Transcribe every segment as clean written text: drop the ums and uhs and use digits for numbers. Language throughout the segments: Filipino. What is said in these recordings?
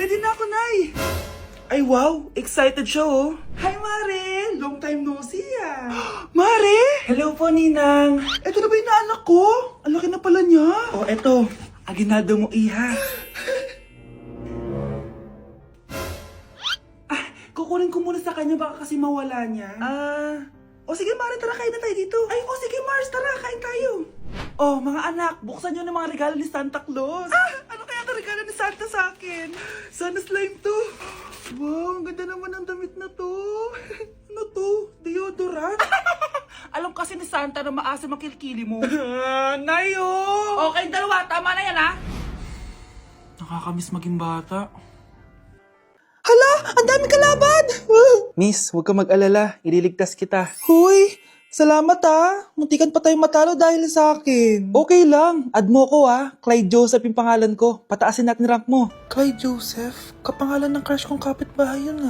Ready na ako, Nay! Ay, wow! Excited siya, oh! Hi, Mare! Long time no see, ah! Mare! Hello po, Ninang! Ito na ba yung naanak ko? Ang laki na pala niya! Oh, eto. Aginado mo, iha. Kukunin ko muna sa kanya, baka kasi mawala niya. O sige, Mare, tara, kain na tayo dito. Ay, o sige, Mars, tara, kain tayo. Oh, mga anak, buksan nyo ng mga regalo ni Santa Claus. Ano kaya ang regalo ni Santa sa akin? Sana slime to. Wow, ang ganda naman ng damit na to. Ano to? Deodorant? Alam kasi ni Santa na maasim ang kilikili mo. Nayo! Okay, dalawa. Tama na yan, ha? Nakakamiss maging bata. Hala! Ang dami kalaban! Miss, huwag ka mag-alala. Ililigtas kita. Huy! Salamat muntikan pa tayong matalo dahil sa akin. Okay lang. Add mo ko Clyde Joseph yung pangalan ko. Pataasin natin rank mo. Clyde Joseph? Kapangalan ng crush kong kapitbahay yun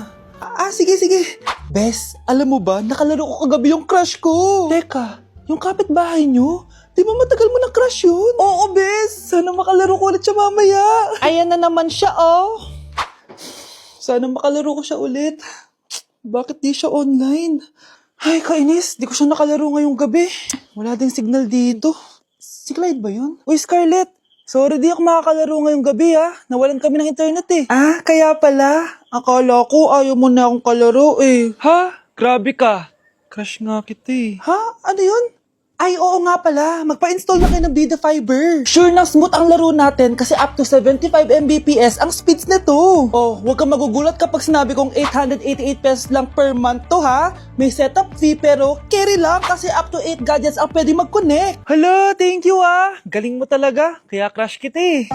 sige. Bes, alam mo ba, nakalaro ko kagabi yung crush ko. Teka, yung kapitbahay nyo? Di ba matagal mo na crush yun? Oo, Bes. Sana makalaro ko ulit siya mamaya. Ayan na naman siya, Sana makalaro ko siya ulit. Bakit di siya online? Ay, kainis. Di ko siya nakalaro ngayong gabi. Wala ding signal dito. Si Clyde ba yun? Uy, Scarlett. Sorry, di ako makakalaro ngayong gabi, Nawalan kami ng internet, kaya pala. Akala ko ayaw mo na akong kalaro, Ha? Grabe ka. Crush nga kita, Ha? Ano yun? Ay, oo nga pala. Magpa-install na kayo ng Vida Fiber. Sure na smooth ang laro natin kasi up to 75 Mbps ang speeds nito. Oh, huwag kang magugulat kapag sinabi kong 888 pesos lang per month to, ha? May setup fee pero carry lang kasi up to 8 gadgets ang pwede mag-connect. Hala, thank you, Galing mo talaga. Kaya crush kita,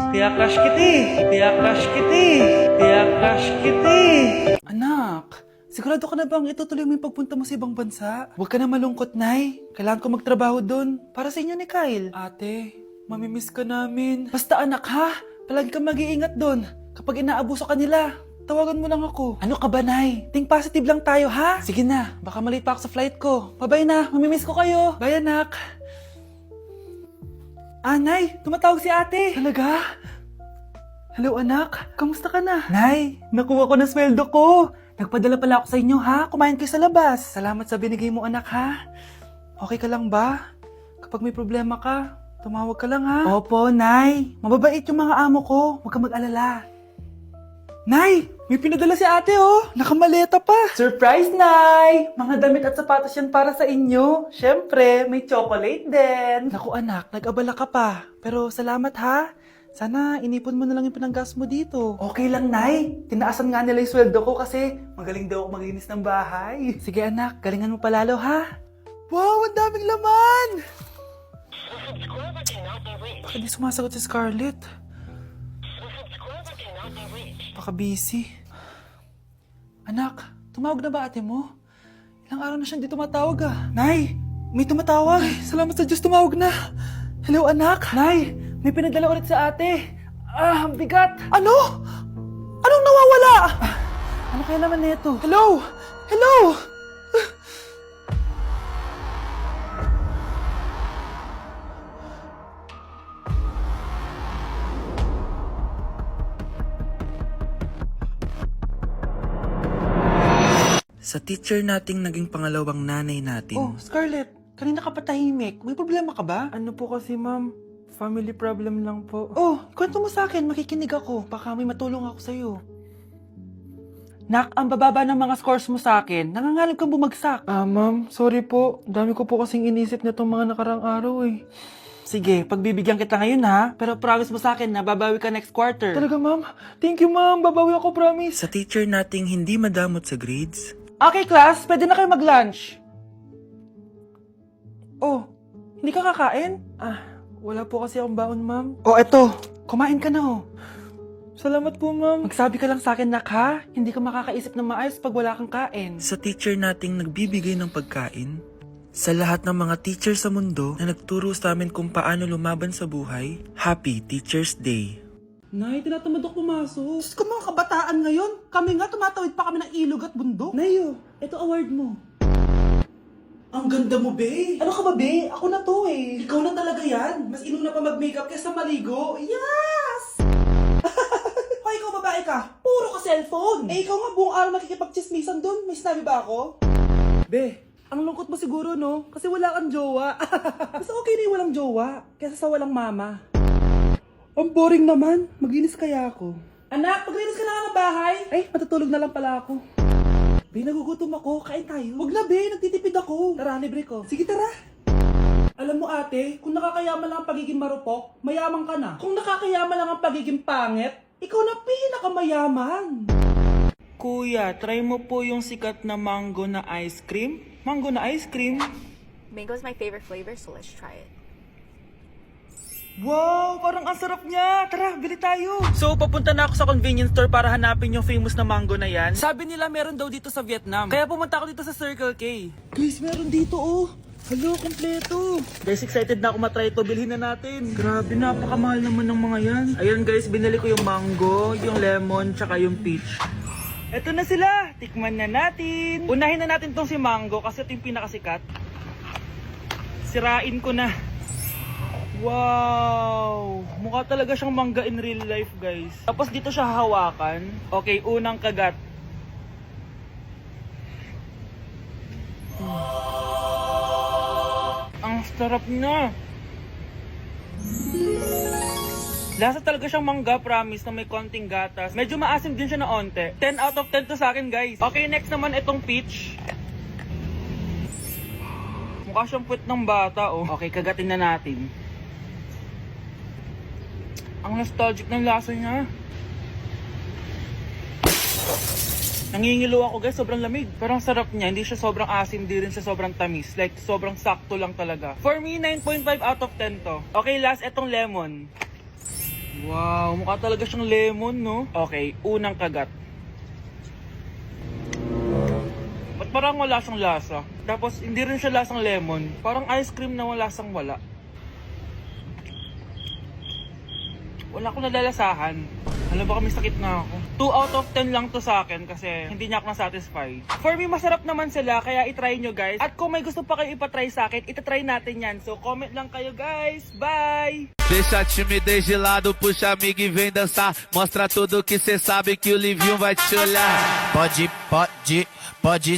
Anak, sigurado ka na bang itutuloy mo yung pagpunta mo sa ibang bansa? Huwag ka na malungkot, Nay. Kailangan ko magtrabaho doon. Para sa inyo ni Kyle. Ate, mamimiss ka namin. Basta anak, ha? Palagi kang mag-iingat doon. Kapag inaabuso ka nila, tawagan mo lang ako. Ano ka ba, Nay? Think positive lang tayo, ha? Sige na, baka malate pa ako sa flight ko. Bye-bye na, mamimiss ko kayo. Bye, anak. Nay, tumatawag si ate. Talaga? Hello, anak. Kamusta ka na? Nay, nakuha ko na sweldo ko. Nagpadala pala ako sa inyo, ha? Kumain kayo sa labas. Salamat sa binigay mo, anak, ha? Okay ka lang ba? Kapag may problema ka, tumawag ka lang, ha? Opo, Nay. Mababait yung mga amo ko. Huwag kang mag-alala. Nay! May pinadala si ate, Nakamaleta pa. Surprise, Nay! Mga damit at sapatos yan para sa inyo. Siyempre, may chocolate din. Naku, anak. Nag-abala ka pa. Pero salamat, ha? Sana inipon mo na lang yung pinanggas mo dito. Okay lang, Nay. Tinaasan nga nila yung sweldo ko kasi magaling daw ako maglinis ng bahay. Sige, anak. Galingan mo palalo, ha? Wow, ang daming laman! Bakit di sumasagot si Scarlett? Baka busy. Anak, tumawag na ba ate mo? Ilang araw na siyang di tumatawag, Nay, may tumatawag. Ay, salamat sa Diyos, tumawag na. Hello, anak. Nay, may pinadala ulit sa ate. Ang bigat. Ano? Anong nawawala? Ano kaya naman nito? Hello? Hello? Sa teacher nating naging pangalawang nanay natin. Oh, Scarlett, kanina ka pa tahimik. May problema ka ba? Ano po kasi, ma'am? Family problem lang po. Oh, kwento mo sa akin, makikinig ako. Baka may matulong ako sa'yo. Nak, ang bababa ng mga scores mo sa akin. Nangangalap kang bumagsak. Ma'am, sorry po. Dami ko po kasing inisip na itong mga nakarang araw Sige, pagbibigyan kita ngayon, ha? Pero promise mo sa akin na babawi ka next quarter. Talaga, ma'am? Thank you, ma'am. Babawi ako, promise. Sa teacher nating hindi madamot sa grades. Okay, class. Pwede na kayo mag-lunch. Oh, hindi ka kakain? Wala po kasi akong baon, ma'am. Oh, eto. Kumain ka na, Salamat po, ma'am. Magsabi ka lang sa akin, nak, ha? Hindi ka makakaisip ng maayos pag wala kang kain. Sa teacher nating nagbibigay ng pagkain. Sa lahat ng mga teacher sa mundo na nagturo sa amin kung paano lumaban sa buhay, Happy Teacher's Day. Nay, tinatamad ako pumasok. Diyos ko, mga kabataan ngayon. Kami nga, tumatawid pa kami ng ilog at bundok. Nayo, ito award mo. Ang ganda mo, be. Ano ka ba, be? Ako na to, Ikaw na talaga yan. Mas inuna pa mag-makeup kaysa maligo. Yes! Hoy, ikaw babae ka. cellphone. Eh, ikaw nga buong araw nakikipag-chismisan dun. May sinabi ba ako? Be, ang lungkot mo siguro, no? Kasi wala kang jowa. Mas okay na yung walang jowa kaysa sa walang mama. Ang boring naman. Maglinis kaya ako. Anak, maglinis ka na nga ng bahay. Ay, matutulog na lang pala ako. Be, nagugutom ako. Kain tayo. Huwag na, Be. Nagtitipid ako. Tara, libre ko. Sige, tara. Alam mo, ate, kung nakakayaman lang ang pagiging marupok, mayaman ka na. Kung nakakayaman lang ang pagiging pangit, ikaw na pinakamayaman. Kuya, try mo po yung sikat na mango na ice cream. Mango na ice cream? Mango is my favorite flavor, so let's try it. Wow, parang ang sarap niya. Tara, bili tayo. So, papunta na ako sa convenience store para hanapin yung famous na mango na yan. Sabi nila meron daw dito sa Vietnam. Kaya pumunta ako dito sa Circle K. Guys, meron dito, oh. Hello, kompleto. Guys, excited na ako matry ito. Bilhin na natin. Grabe, napakamahal naman ng mga yan. Ayun guys, binili ko yung mango, yung lemon, tsaka yung peach. Eto na sila. Tikman na natin. Unahin na natin tong si mango kasi ito yung pinakasikat. Sirain ko na. Wow! Mukha talaga siyang mangga in real life, guys. Tapos dito siya hahawakan. Okay, unang kagat. Ang sarap na. Lasa talaga siyang mangga, promise, na may konting gatas. Medyo maasim din siya na onte. 10 out of 10 to sa akin, guys. Okay, next naman itong peach. Mukha siyang puwet ng bata, oh. Okay, kagatin na natin. Ang nostalgic ng lasa niya. Nangingilo ako, guys, sobrang lamig. Pero ang sarap niya, hindi siya sobrang asim, hindi rin siya sobrang tamis. Like, sobrang sakto lang talaga. For me, 9.5 out of 10 to. Okay, last, etong lemon. Wow, mukha talaga siyang lemon, no? Okay, unang kagat. Ba't parang wala siyang lasa? Tapos, hindi rin siya lasang lemon. Parang ice cream na wala lasang wala. Wala akong nadalasahan. Alam ba kami sakit na ako. 2 out of 10 lang to sa akin kasi hindi niya ako na-satisfy. For me, masarap naman sila kaya itry nyo guys. At kung may gusto pa kayo ipatry sa akin, itatry natin yan. So comment lang kayo guys. Bye! Deixa a timidez de lado, puxa amigo e vem dançar. Mostra tudo que cê sabe que o Livinho vai te olhar. Pode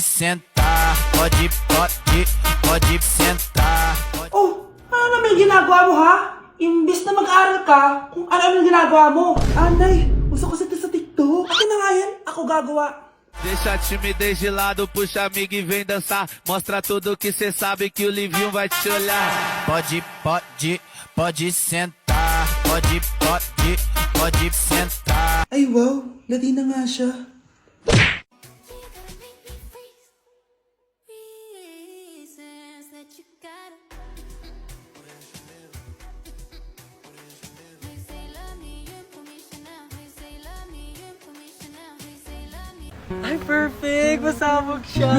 sentar. Pode sentar. Oh, ano naman yung ginagawa mo, ha? Imbis na mag-aral ka, kung ano yung ginagawa mo. Anay, gusto ko sa TikTok. Akin na nga yan, ako gagawa. Deixa a timidez de lado, puxa amigo e vem dançar. Mostra tudo que cê sabe que o Livinho vai te olhar. Pode sentar. Pode sentar. Ay wow, Latina nga siya. Reasons that you gotta. We say love me, you put me Chanel. We say love me, you put me Chanel. We say love me. Ay, perfect! Masabog siya!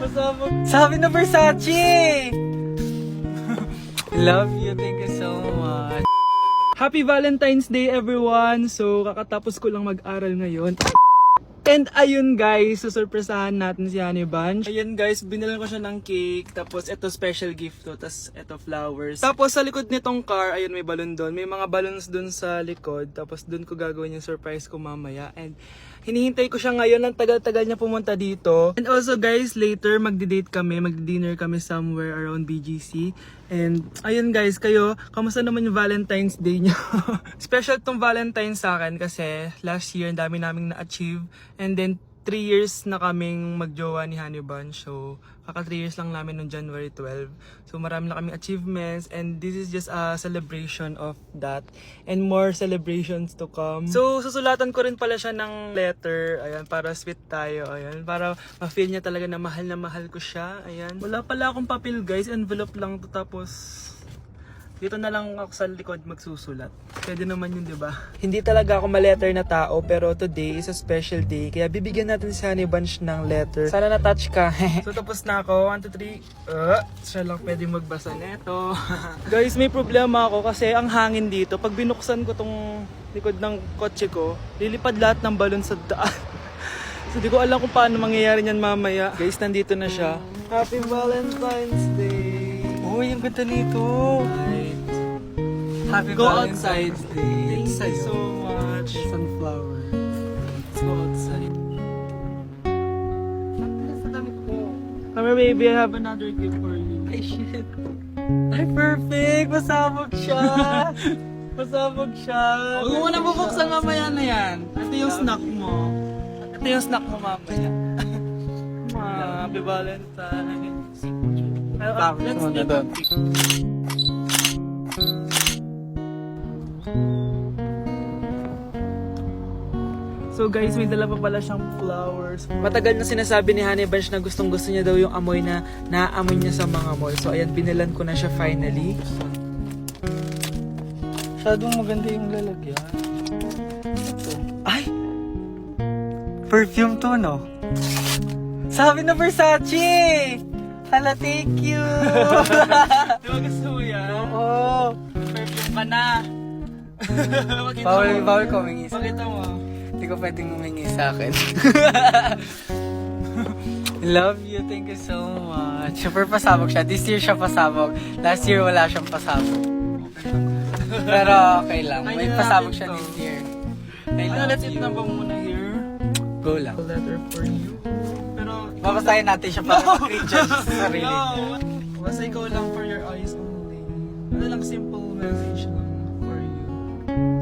Masabog. Sabi na Versace! Love you. Thank you so much. Happy Valentine's Day, everyone! So, kakatapos ko lang mag-aral ngayon. And ayun guys, susurpresahan natin si Honey Bunch. Ayun guys, binilan ko siya ng cake. Tapos ito special gift to. Tapos ito flowers. Tapos sa likod nitong car, ayun may balon doon. May mga balloons doon sa likod. Tapos doon ko gagawin yung surprise ko mamaya. And hinihintay ko siya ngayon. Ang tagal-tagal niya pumunta dito. And also guys, later magdi-date kami. Magdi-dinner kami somewhere around BGC. And ayun guys, kayo, kamusta naman yung Valentine's Day niyo? Special tong Valentine's sa akin kasi last year, ang dami naming na-achieve. And then 3 years na kaming magjowa ni Honey Bunch. So, kaka 3 years lang namin noong January 12. So, marami na kaming achievements. And this is just a celebration of that. And more celebrations to come. So, susulatan ko rin pala siya ng letter. Ayan, para sweet tayo. Ayan, para ma-feel niya talaga na mahal ko siya. Ayan. Wala pala akong papel guys. Envelope lang to. Tapos, dito na lang ako sa likod magsusulat. Pwede naman yun, di ba? Hindi talaga ako ma-letter na tao, pero today is a special day. Kaya bibigyan natin si Honey Bunch ng letter. Sana na-touch ka. So tapos na ako. 1, 2, 3. Siya lang pwede magbasa neto. Guys, may problema ako kasi ang hangin dito. Pag binuksan ko tong likod ng kotse ko, lilipad lahat ng balon sa daan. So di ko alam kung paano mangyayari niyan mamaya. Guys, nandito na siya. Happy Valentine's Day! Uy, ang ganda nito! Happy Valentine's Day! Thank you so much! Sunflower. Or maybe I have another gift for you. Ay, shit. Ay, perfect! Pasabog siya! Pasabog siya! Huwag mo na bubuksan mamaya na yan. Ito yung snack mo. Ito yung snack mo mamaya. Happy Valentine. Let's take a pic. So guys, may dala pa pala siyang flowers. Matagal na sinasabi ni Honey Bunch na gustong gusto niya daw yung amoy na naaamoy niya sa mga mall. So ayan, binilan ko na siya finally. Masyadong maganda yung lalagyan. Ito. Ay! Perfume to, no? Sabi na Versace! Hala, thank you! Di ba gusto mo yan? Oo! Perfume ka na! Bawal ko humingi sa Pakita mo. Hindi ko pwedeng humingi sa akin. Love you, thank you so much. Super pasabog siya. This year siya pasabog. Last year wala siyang pasabog. Pero okay lang. May pasabog siya this year. I Ano, love let's eat you. na ba muna here? Go lang. A letter for you. Pero, Babasahin natin siya para mag-cringe sa sarili. no! Basta ikaw lang for your eyes only. Ano lang, simple message lang for you.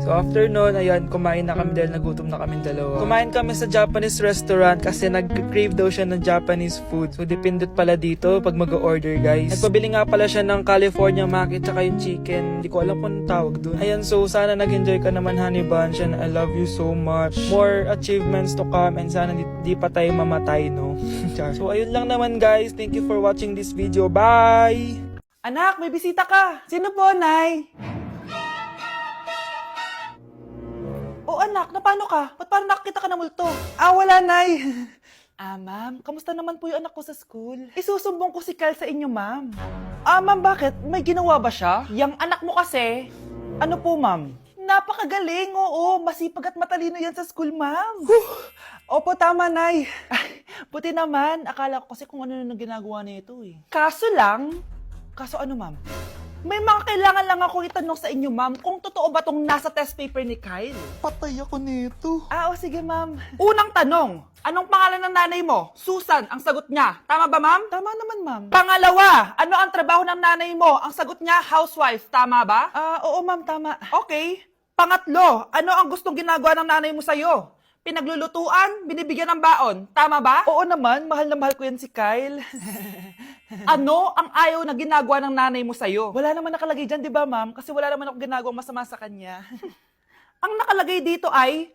So after nun, ayan, kumain na kami dahil nagutom na kami dalawa. Kumain kami sa Japanese restaurant kasi nag-crave daw siya ng Japanese food. So dependent pala dito pag mag-order, guys. Nagpabili nga pala siya ng California Maki tsaka yung chicken. Hindi ko alam kung anong tawag dun. Ayan, so sana nag-enjoy ka naman, Honey Bunch, and I love you so much. More achievements to come and sana di pa tayo mamatay, no? So ayun lang naman, guys. Thank you for watching this video. Bye! Anak, may bisita ka. Sino po, Nay? Oh, anak, na paano ka? Ba't parang nakakita ka ng multo? Ah, wala, Nay. Ma'am, kamusta naman po yung anak ko sa school? Isusumbong ko si Kyle sa inyo, ma'am. Ma'am, bakit? May ginawa ba siya? Yang anak mo kasi, ano po, ma'am? Napakagaling, oo. Masipag at matalino yan sa school, ma'am. Opo, tama, Nay. Ay, buti naman. Akala ko kasi kung ano na ginagawa nito eh. Kaso ano, ma'am? May mga kailangan lang ako itanong sa inyo, ma'am, kung totoo ba tong nasa test paper ni Kyle? Patay ako nito. O sige, ma'am. Unang tanong, anong pangalan ng nanay mo? Susan, ang sagot niya. Tama ba, ma'am? Tama naman, ma'am. Pangalawa, ano ang trabaho ng nanay mo? Ang sagot niya, housewife. Tama ba? Oo, ma'am, tama. Okay. Pangatlo, ano ang gustong ginagawa ng nanay mo sa'yo? Pinaglulutuan, binibigyan ng baon. Tama ba? Oo naman, mahal na mahal ko yan si Kyle. Ano ang ayaw na ginagawa ng nanay mo sa'yo? Wala naman nakalagay dyan, di ba, ma'am? Kasi wala naman ako ginagawang masama sa kanya. Ang nakalagay dito ay,